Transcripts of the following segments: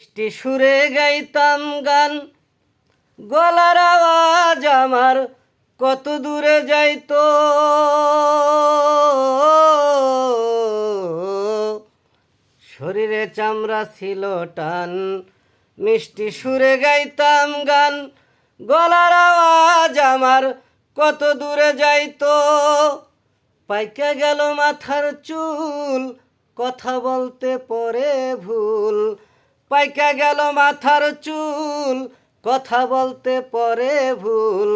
মিষ্টি সুরে গাইতাম গান, গলার আওয়াজ আমার কত দূরে যাইতো। শরীরে চামড়া ছিল টান, মিষ্টি সুরে গাইতাম গান, গলার আওয়াজ আমার কত দূরে যাইতো। পাইকা গেল মাথার চুল, কথা বলতে পরে ভুল। পাইকা গেল মাথার চুল, কথা বলতে পরে ভুল।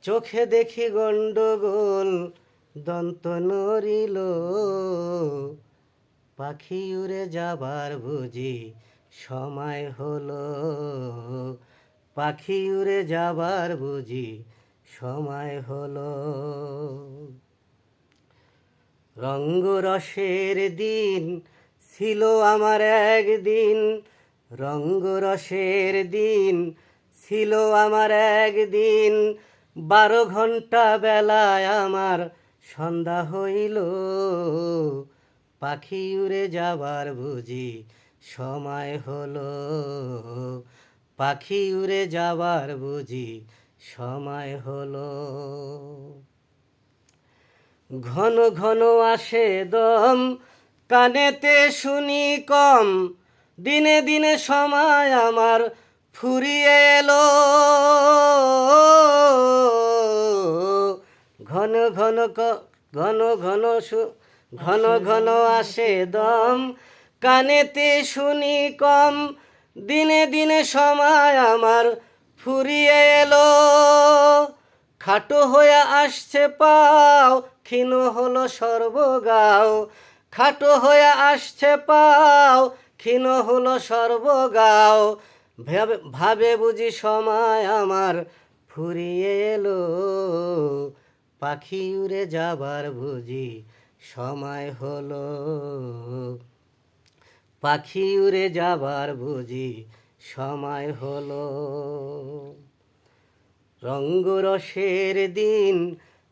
চোখে দেখি গন্ডগোল, দন্ত নড়িল। পাখি উড়ে যাবার বুঝি সময় হলো। পাখি উড়ে যাবার বুঝি সময় হলো। রঙ্গরসের দিন ছিল আমার একদিন, রঙ্গরসের দিন ছিল আমার একদিন। 12 ঘন্টা বেলায় আমার সন্ধ্যা হইল। পাখি উড়ে যাবার বুঝি সময় হলো। পাখি উড়ে যাবার বুঝি সময় হলো। ঘন ঘন আসে দম, কানেতে শুনি কম। দিনে দিনে সময় আমার ফুরিয়ে এলো। ঘন ঘন ঘন ঘন ঘন ঘন আসে দম, কানেতে শুনি কম। দিনে দিনে সময় আমার ফুরিয়ে এলো। খাটো হয়ে আসছে পাও, ক্ষীণ হলো সর্বগাও। খাটো হয়ে আসছে পাও, ক্ষীণ হলো সর্বগাও। ভাবে বুঝি সময় আমার ফুরিয়ে এলো। পাখি উড়ে যাবার বুঝি সময় হলো। পাখি উড়ে যাবার বুঝি সময় হলো। রঙ্গরসের দিন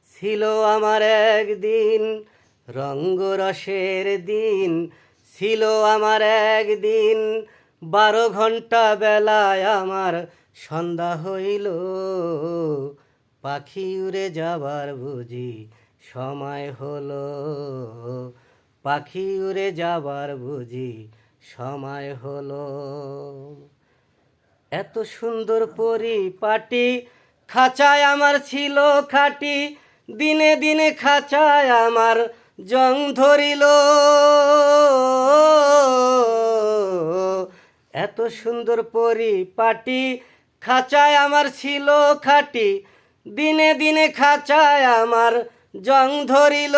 ছিল আমার একদিন, রঙ্গরসের দিন ছিল আমার একদিন। 12 ঘন্টা বেলায় আমার সন্ধ্যা হইল। পাখি উড়ে যাবার বুঝি সময় হলো। পাখি উড়ে যাবার বুঝি সময় হলো। এত সুন্দর পরিপাটি, খাঁচায় আমার ছিল খাটি। দিনে দিনে খাঁচায় আমার জং ধরিল। এত সুন্দর পরিপাটি, খাঁচায় আমার ছিল খাটি। দিনে দিনে খাঁচায় আমার জং ধরিল।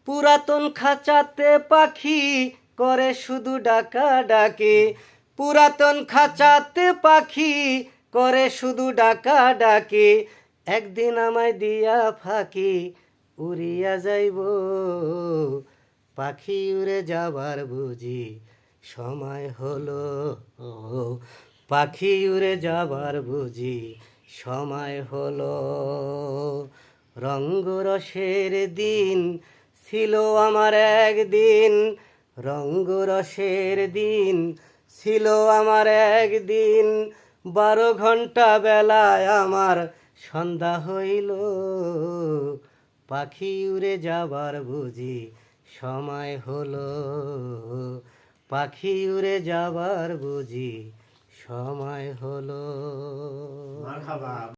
পুরাতন খাঁচাতে পাখি করে শুধু ডাকাডাকি। পুরাতন খাঁচাতে পাখি করে শুধু ডাকাডাকি। একদিন আমায় দিয়া ফাঁকি উড়িয়া যাইব। পাখি উড়ে যাবার বুঝি সময় হলো। পাখি উড়ে যাবার বুঝি সময় হলো। রঙ্গরসের দিন ছিল আমার একদিন, রঙ্গরসের দিন ছিল আমার একদিন। 12 ঘন্টা বেলায় আমার সন্ধ্যা হইল। পাখি উড়ে যাবার বুঝি সময় হলো। পাখি উড়ে যাবার বুঝি সময় হলো।